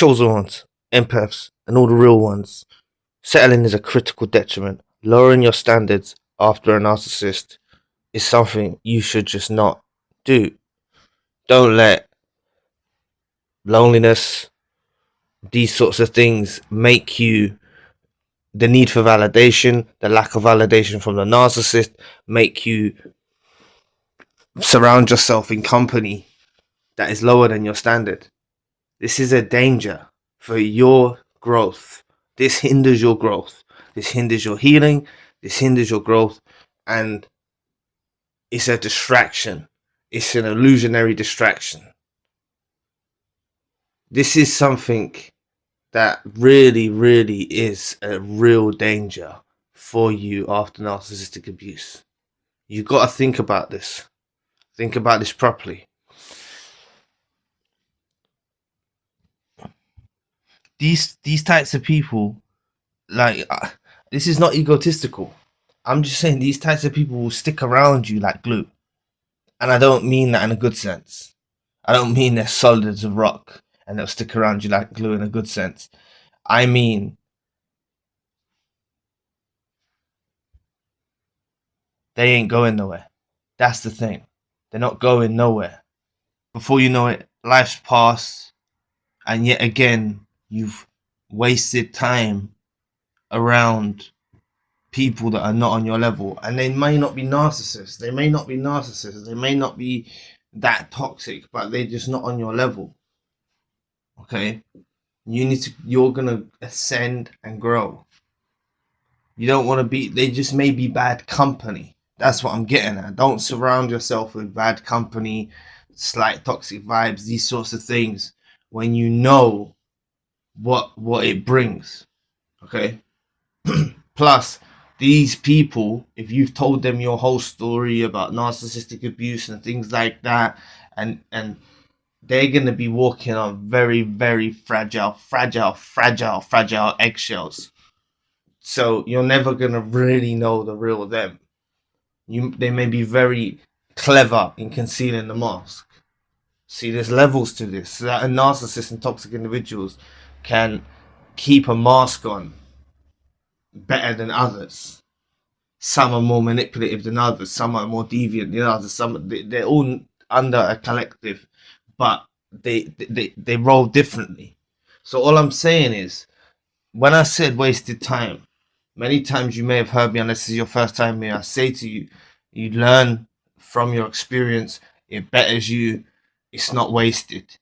chosen ones, empaths, and all the real ones. Settling is a critical detriment. Lowering your standards after a narcissist is something you should just not do. Don't let loneliness, these sorts of things make you the need for validation, the lack of validation from the narcissist, make you surround yourself in company that is lower than your standard. This is a danger for your growth. This hinders your growth. This hinders your healing. This hinders your growth. And it's a distraction. It's an illusionary distraction. This is something that really, really is a real danger for you after narcissistic abuse. You got to think about this. Think about this properly. These types of people, like, this is not egotistical. I'm just saying these types of people will stick around you like glue. And I don't mean that in a good sense. I don't mean they're solid as a rock and they'll stick around you like glue in a good sense. I mean, they ain't going nowhere. That's the thing. They're not going nowhere. Before you know it, life's passed, and yet again, you've wasted time around people that are not on your level. And they may not be narcissists. They may not be narcissists. They may not be that toxic, but they're just not on your level. Okay? You're gonna ascend and grow. You don't want to be, they just may be bad company. That's what I'm getting at. Don't surround yourself with bad company, slight toxic vibes, these sorts of things, when you know what it brings. Okay? Plus, these people, if you've told them your whole story about narcissistic abuse and things like that, and they're going to be walking on very, very fragile eggshells. So you're never going to really know the real them. They may be very clever in concealing the mask. See, there's levels to this. So that a narcissist and toxic individuals can keep a mask on better than others. Some are more manipulative than others. Some are more deviant than others. They're all under a collective, but they roll differently. So all I'm saying is, when I said wasted time, many times you may have heard me, unless this is your first time here, I say to you, you learn from your experience, it betters you, it's not wasted.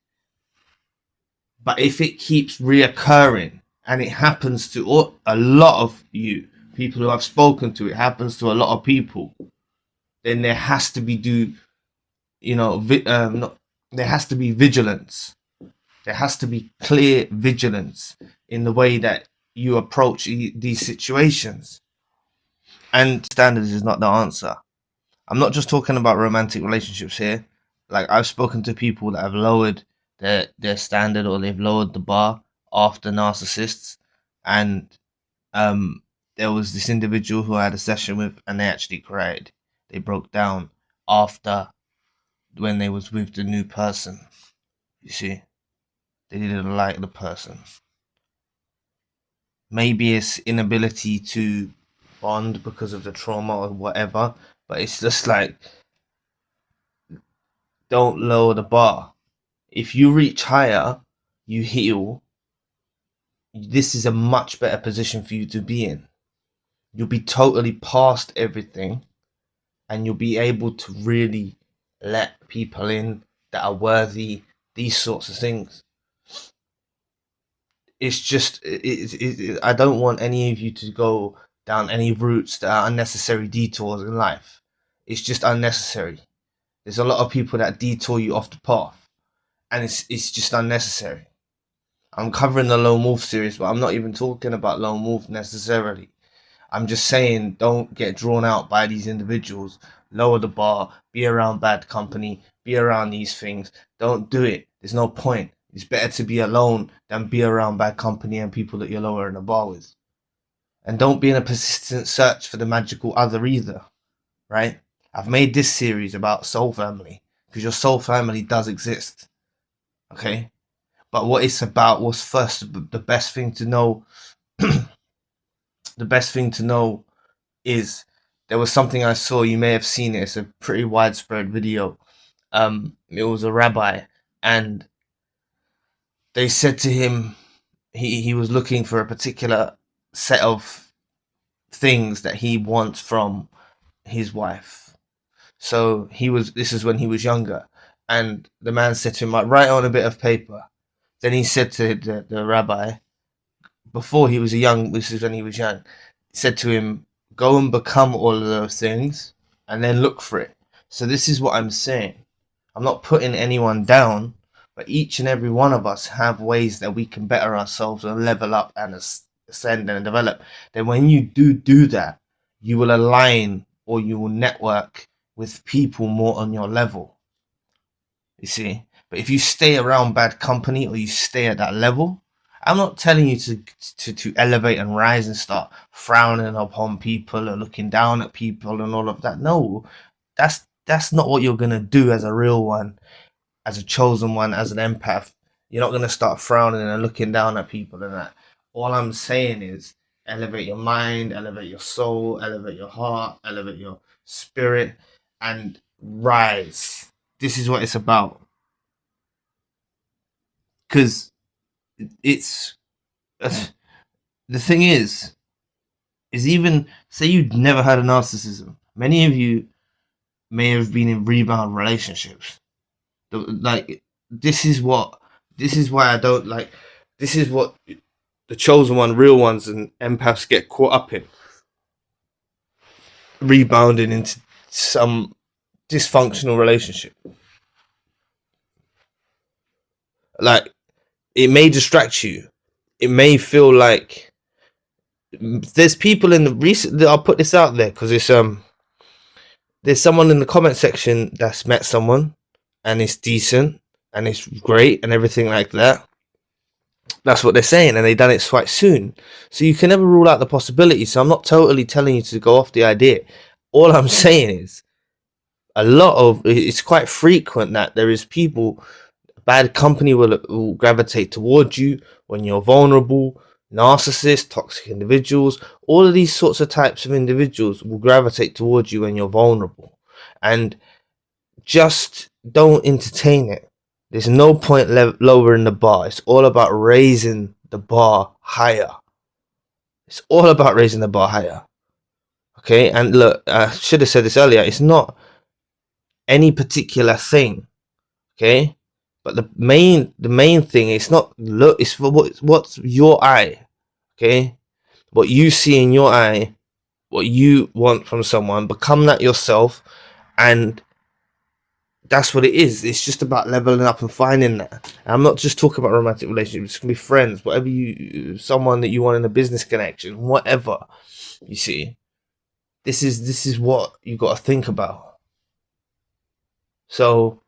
But if it keeps reoccurring, and it happens to a lot of you, people who I've spoken to, it happens to a lot of people, then there has to be there has to be vigilance. There has to be clear vigilance in the way that you approach these situations. And standards is not the answer. I'm not just talking about romantic relationships here. Like, I've spoken to people that have lowered their standard, or they've lowered the bar after narcissists. And there was this individual who I had a session with, and they actually cried. They broke down after, when they was with the new person. You see, they didn't like the person. Maybe it's inability to bond because of the trauma or whatever, but it's just like, don't lower the bar. If you reach higher, you heal. This is a much better position for you to be in. You'll be totally past everything, and you'll be able to really let people in that are worthy, these sorts of things. It's just, I don't want any of you to go down any routes that are unnecessary detours in life. It's just unnecessary. There's a lot of people that detour you off the path, and it's just unnecessary. I'm covering the Lone Wolf series, but I'm not even talking about Lone Wolf necessarily. I'm just saying, don't get drawn out by these individuals. Lower the bar, be around bad company, be around these things. Don't do it. There's no point. It's better to be alone than be around bad company and people that you're lowering the bar with. And don't be in a persistent search for the magical other either, right? I've made this series about soul family because your soul family does exist, okay? But what it's about was first the best thing to know. The best thing to know is there was something I saw. You may have seen it. It's a pretty widespread video. It was a rabbi, and they said to him he was looking for a particular set of things that he wants from his wife. So this is when he was younger, and the man said to him, like, write on a bit of paper. Then he said to the rabbi, before he was this is when he was young, he said to him, go and become all of those things and then look for it. So this is what I'm saying. I'm not putting anyone down, but each and every one of us have ways that we can better ourselves and level up and ascend and develop. Then when you do that, you will align, or you will network with people more on your level. You see? But if you stay around bad company, or you stay at that level, I'm not telling you to elevate and rise and start frowning upon people or looking down at people and all of that. No, that's not what you're gonna do as a real one, as a chosen one, as an empath. You're not gonna start frowning and looking down at people and that. All I'm saying is elevate your mind, elevate your soul, elevate your heart, elevate your spirit, and rise. This is what it's about. Because it's the thing is even say you'd never had a narcissism. Many of you may have been in rebound relationships. Like this is why I don't like. This is what the chosen one, real ones, and empaths get caught up in. Rebounding into some dysfunctional relationship. Like, it may distract you. It may feel like there's people in the recent. I'll put this out there because it's there's someone in the comment section that's met someone and it's decent and it's great and everything like that. That's what they're saying, and they done it quite soon. So you can never rule out the possibility. So I'm not totally telling you to go off the idea. All I'm saying is it's quite frequent that there is people, bad company will gravitate towards you when you're vulnerable. Narcissists, toxic individuals, all of these sorts of types of individuals will gravitate towards you when you're vulnerable. And just don't entertain it. There's no point lowering the bar. It's all about raising the bar higher. It's all about raising the bar higher. Okay, and look, I should have said this earlier. It's not any particular thing. Okay, but the main thing, it's not look. It's for what's your eye. Okay, what you see in your eye, what you want from someone. Become that yourself, and that's what it is. It's just about leveling up and finding that. And I'm not just talking about romantic relationships. It can be friends, whatever someone that you want in a business connection, whatever. You see, this is what you got to think about. So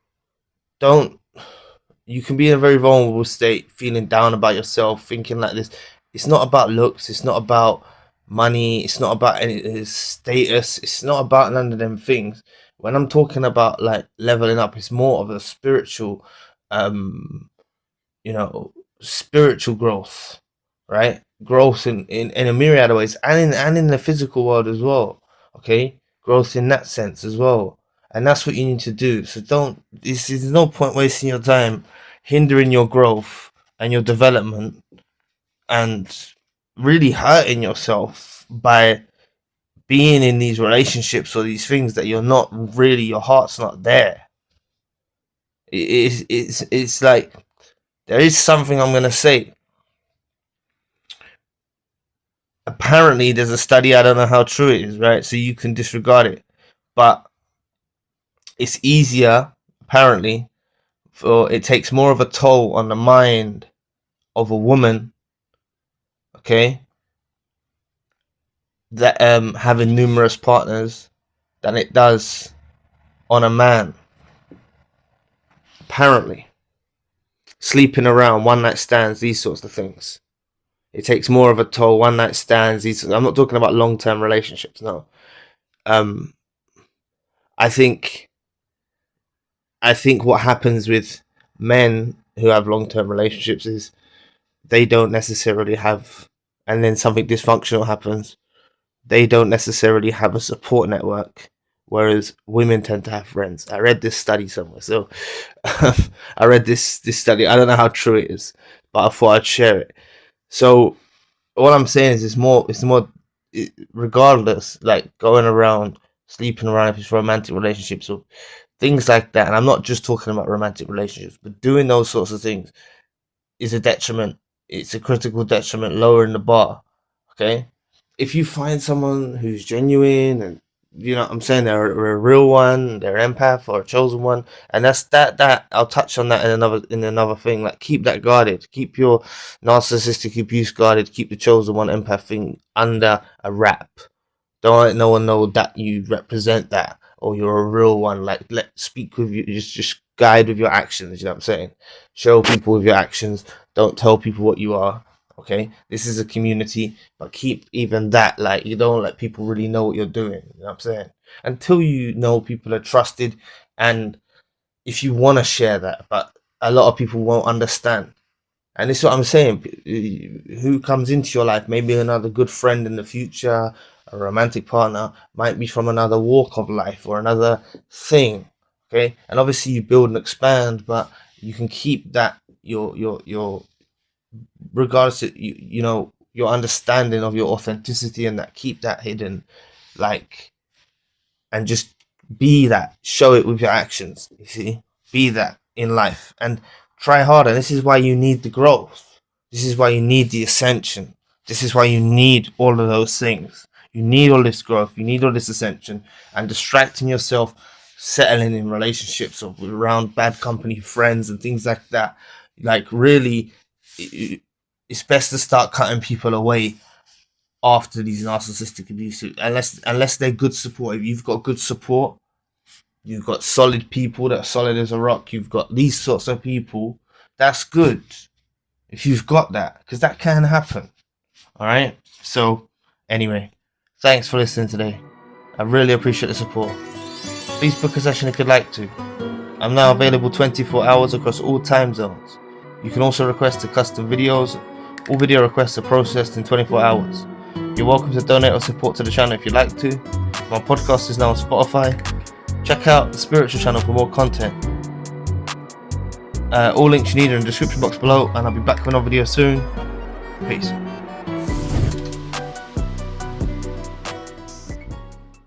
you can be in a very vulnerable state, feeling down about yourself, thinking like this. It's not about looks. It's not about money. It's not about any status. It's not about none of them things. When I'm talking about like leveling up, it's more of a spiritual, spiritual growth, right? Growth in a myriad of ways, and in the physical world as well. Okay, growth in that sense as well, and that's what you need to do. So there's no point wasting your time hindering your growth and your development, and really hurting yourself by being in these relationships or these things that you're not really, your heart's not there. It's like, there is something I'm gonna say. Apparently there's a study, I don't know how true it is, right? So you can disregard it, but it's easier, apparently, it takes more of a toll on the mind of a woman, okay, that having numerous partners than it does on a man. Apparently, sleeping around, one night stands, these sorts of things, it takes more of a toll. One night stands, I'm not talking about long-term relationships, no. I think what happens with men who have long-term relationships is they don't necessarily have, and then something dysfunctional happens, they don't necessarily have a support network, whereas women tend to have friends. I read this study somewhere, so I read this study. I don't know how true it is, but I thought I'd share it. So what I'm saying is, regardless, like going around, sleeping around, if it's romantic relationships or things like that. And I'm not just talking about romantic relationships, but doing those sorts of things is a detriment. It's a critical detriment, lowering the bar. Okay, if you find someone who's genuine and, you know what I'm saying, they're a real one, they're an empath or a chosen one, and that's that I'll touch on that in another thing. Like, keep that guarded, keep your narcissistic abuse guarded, keep the chosen one empath thing under a wrap. Don't let no one know that you represent that or you're a real one. Like, speak with you, just guide with your actions. You know what I'm saying? Show people with your actions. Don't tell people what you are. Okay, this is a community, but keep even that, like, you don't let people really know what you're doing. You know what I'm saying? Until you know people are trusted, and if you want to share that, but a lot of people won't understand. And this is what I'm saying. Who comes into your life? Maybe another good friend in the future, a romantic partner, might be from another walk of life or another thing. Okay, and obviously you build and expand, but you can keep that your regardless of, you know, your understanding of your authenticity, and that, keep that hidden, like, and just be that. Show it with your actions. You see, be that in life and try harder. This is why you need the growth. This is why you need the ascension. This is why you need all of those things. You need all this growth. You need all this ascension, and distracting yourself, settling in relationships or around bad company, friends, and things like that. Like, really, it's best to start cutting people away after these narcissistic abuse, unless they're good support. If you've got good support, you've got solid people that are solid as a rock, you've got these sorts of people, that's good if you've got that, because that can happen. All right, so anyway, thanks for listening today. I really appreciate the support. Please book a session if you'd like to. I'm now available 24 hours across all time zones. You can also request a custom videos. All video requests are processed in 24 hours. You're welcome to donate or support to the channel if you'd like to. My podcast is now on Spotify. Check out the spiritual channel for more content. All links you need are in the description box below, and I'll be back with another video soon. Peace.